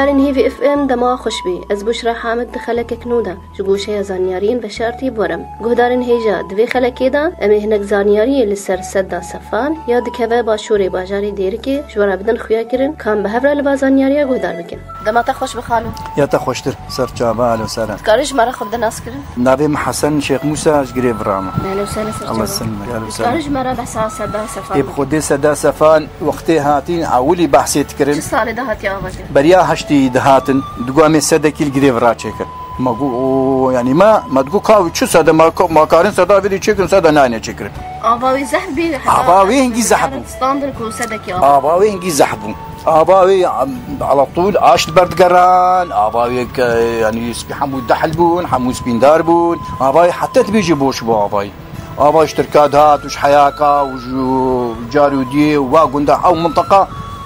گهدارین هیوی اف ام دما خوش بی از بشرا حامد دخلک کنودا جگوشه زانیارین و شرطی برم گهدارین هیجا دوی خلکی دا امی هنگ زانیاری لسر صدا صفان یا دکوه با شوری باجاری دیری که جورا بدن خویا کرن کام به هفره لبا زانیاریا گهدار بکن دما تا خوش بخالو یا تا خوشتر سر چابال و سر کارش مرا خود ناس کرن ناوی حسن شیخ موسی اجگری براما اهلا وسهلا سر الله يسلمك کارش مرا بحثا صدا صفان بخودی صدا صفان وقتی هاتین اولی بحثیت کرن چه سال ده هاتی آواز بریا هشتی دهاتن دگوامي ساده كيل جريف راتشيكر ماغو يعني ما تقول كاوي شو ساده ما كارن ساده فيدي تشيكن ساده ناني تشيكر آباوی زحبی آباوي هنجي زحبو ستاندر كو سدكي آباوي هنجي زحبو آباوي على طول عاش البرد قران آباوي يعني سبي حمود دحلبون حمود سبيندار بون آباوي حتى تبيجي بوش بو آباوي اشتركات هات وش حياكا وجارو دي وواقوندا أو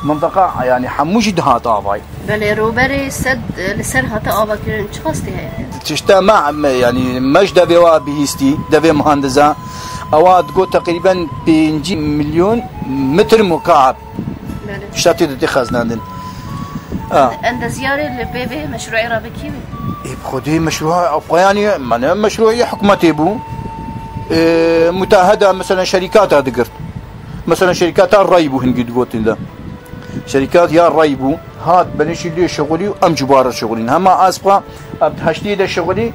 منطقة يعني حموش دهات آباي بله روبري سد لسر هات آبا كرن چه قصدي هي تشتا مع يعني مش دبي وابهيستي دبي مهندسة اواد قو تقريبا 5 مليون متر مكعب بله شتاتي دتي خزناندن عند زيارة لبيبي مشروعي رابكي بخدي مشروع افغاني من مشروعي حكومتي بو متاهدة مثلا شركات هذا قرت مثلا شركات الريبو هنجي تقولين ده شركات يا ريبو هات بنشي لي شغلي ام جبار شغلين هما اسبقا اب هشتي ده شغلي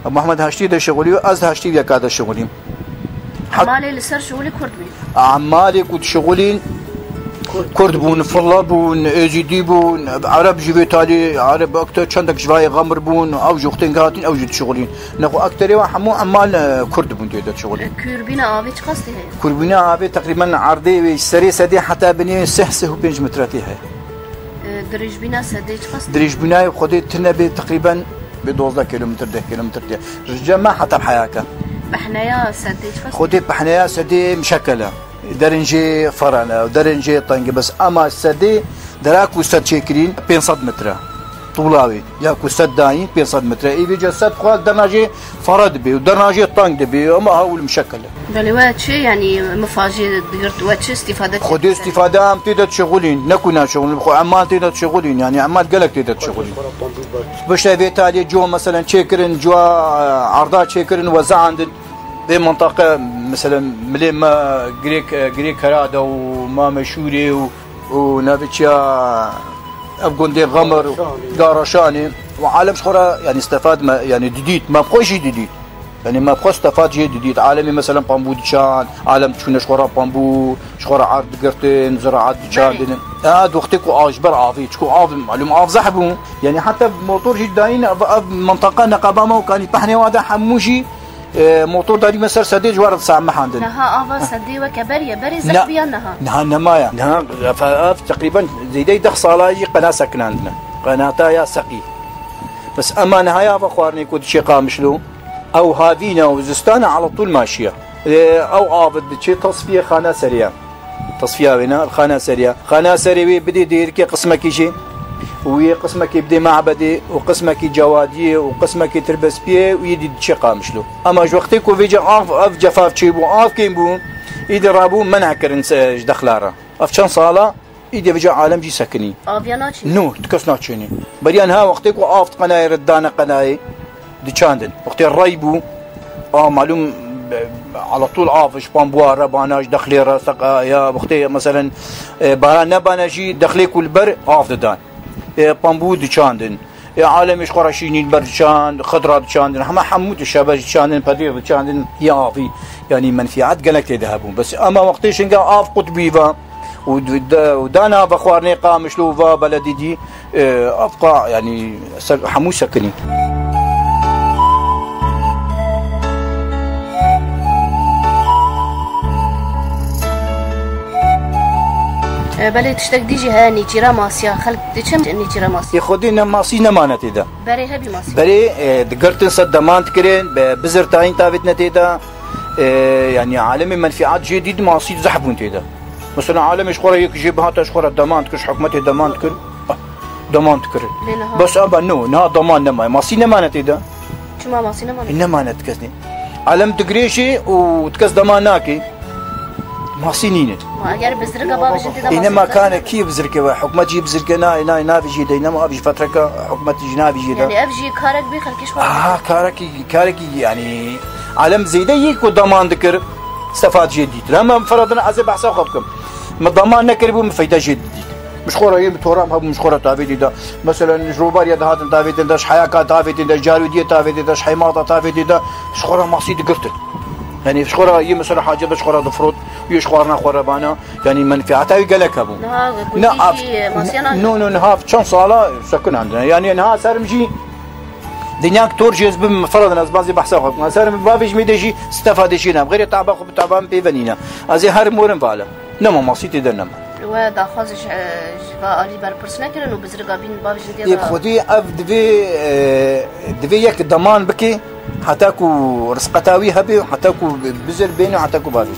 ابو محمد هشتي ده شغلي از هشتي ده كذا شغلي عمالي لسر شغلي كرد بي اعمالي كنت شغلين كرد بون فلا بون اجدي بون عرب جبتالي عرب اكتر چندك جواي غمر بون او جوختين قاتين او جد شغلين نخو اكتر وحمو اعمال كرد بون ده شغلين كوربينا ابي چه قصدي هي كوربينا ابي تقريبا عرضي سري سدي حتى بني سحسه و 5 متراتي هي درج بنا سدي چه قصدي درج بناي خدي تنبي تقريبا ب 12 كيلومتر 10 كيلومتر رجما حتى بحياكا بحنايا سدي چه قصدي خدي بحنايا سدي مشكله درنجي فرنا ودرنجي طنج بس اما السدي دراكو سد شكرين 500 متر طولاوي يا كو سد داين 500 متر اي بيجي سد خال درنجي فرد بي ودرنجي طنج بي اما هو المشكله بل واتشي يعني مفاجئ دقرت واتشي استفاده خدي استفاده ام تقدر تشغلين نكونا شغل خو عمال تقدر تشغلين يعني عمال قالك تقدر تشغلين باش تالي جو مثلا شكرن جو عرضات شكرن وزع عند دي منطقة مثلا ملي ما جريك هرادا وما مشوري ونافيتشا أبقون دي غمر قارشاني وعالم شخورا يعني استفاد ما يعني جديد ما بقوش جديد يعني ما بقوش استفاد جديد عالمي مثلا بامبو ديشان عالم تشونا شخورا بامبو شخورا عرض قرتين زراعات ديشان هاد وقتكو اجبر عافي تشكو عاف معلوم عاف زحبو يعني حتى موتور جداين منطقة نقابة وكان يطحني وادا حموشي موتور داري مسار سدي جوار تسامح عندنا نها افا سدي وكبريا بري زحبيا نها نمايا نها تقريبا زي دي دخ صالاجي قناه سكن عندنا قناتها يا سقي بس اما نهايا فخوارني كنت شي قامشلو او هافينا وزستانه على طول ماشيه او عابد شي تصفيه خانه سريعه تصفيه هنا الخانه سريعه خانه سريعه بدي دير كي قسمك شي وهي قسمك يبدي معبدي وقسمك جوادي وقسمك تربس بيه ويدي شي قامشلو اما وقتك وفيجا اف جفاف تشيبو اف كيمبو يدرابو منع كرنس دخلاره افشان صاله يدي بيجا عالم جي سكني افياناتشي نو تكسناتشيني بريان ها وقتك وافت قناي ردانه قناي دي تشاندن وقت الريبو معلوم على طول عافش بامبوار باناج دخلي راسق يا وقتي مثلا باران باناجي دخلي كل بر عاف دان بامبو دچاندن عالم خراشيني برشان خضرات دچاندن هم حمود الشباب دچاندن بدير دچاندن يافي يعني منفعات قالك تذهبون بس اما وقتيش انقا اف قطبيفا ودانا بخوارني قامشلوفا بلدي دي ابقى يعني حمو سكني بله تشتك ديجي ها نيجيرا ماسيا خلق ديشم نيجيرا ماسيا يخدينا ماسي نمانت ده بري هبي ماسيا بري دقرتن صدمانت كرين بزرتاين تابت نتيدا يعني عالمي منفعات جديد ماسي زحبون تيدا مثلا عالم اشخورا يك جيبها اشخورا ضمان كش حكمتي ضمان كل ضمان كر بس ابا نو نا ضمان نما ماسي نمانت ده شو ما ماسي نمانت كسني عالم تقريشي وتكس ضماناكي ماسی نینه اگر بزرگا بابش انت اینما کانه کی بزرگه و حکومت جی بزرگه نه نافی جیده اینما ابی فتره که حکومت جی نافی جیده يعني ابجي كارك بي خلكش كاركي يعني عالم زيده يك وضمان ذكر استفاد جديد لما فرضنا عزب حساب خبكم ما ضمان نكربوا مفيده جديد مش خورا يم تورام هم مش خورا تافيدي دا مثلا جروبار يد هات تافيدي داش حياكا تافيدي داش جاروديه تافيدي داش حيماطه تافيدي دا مش خورا مقصد قرت يعني مش خورا يم مثلا حاجه داش خورا ضفروت يش خورنا خورا بانا يعني منفعتها يقلك ابو نو نهاف كم صاله سكن عندنا يعني نها صار مجي دنياك تورجز بمفرض ناس بعضي بحسابهم صار بافيش ميدجي استفاد شينا غير تعبان تعبان بيفنينا ازي هر مورن بالا نما مقصد دنما ودا خازش فالي بر برسنا كرنو بزرگا بين بافيش دي يخدي اف دفي يك ضمان بكي حتاكو رزقتاوي هبي حتاكو بزر بينه حتاكو بافيش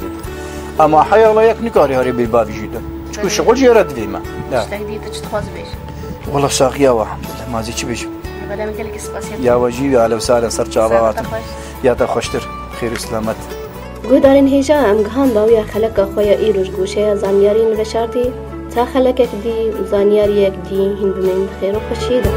اما حي الله يك نكاري هاري بالبافيش ده شكون شغل جيرد فيما لا تهديد تخاز بيش والله ساقيا واحد ما زي تشبيش بلا من قالك اسباسيات يا وجيبي على وسالة صرت عبارات يا تخشتر خير وسلامت گودارن هیجا ام گهان باویا خلق خویا ایروش گوشه زانیاری نوشارتی تا خلقك دي زانياريك دي هند من خير وخشيده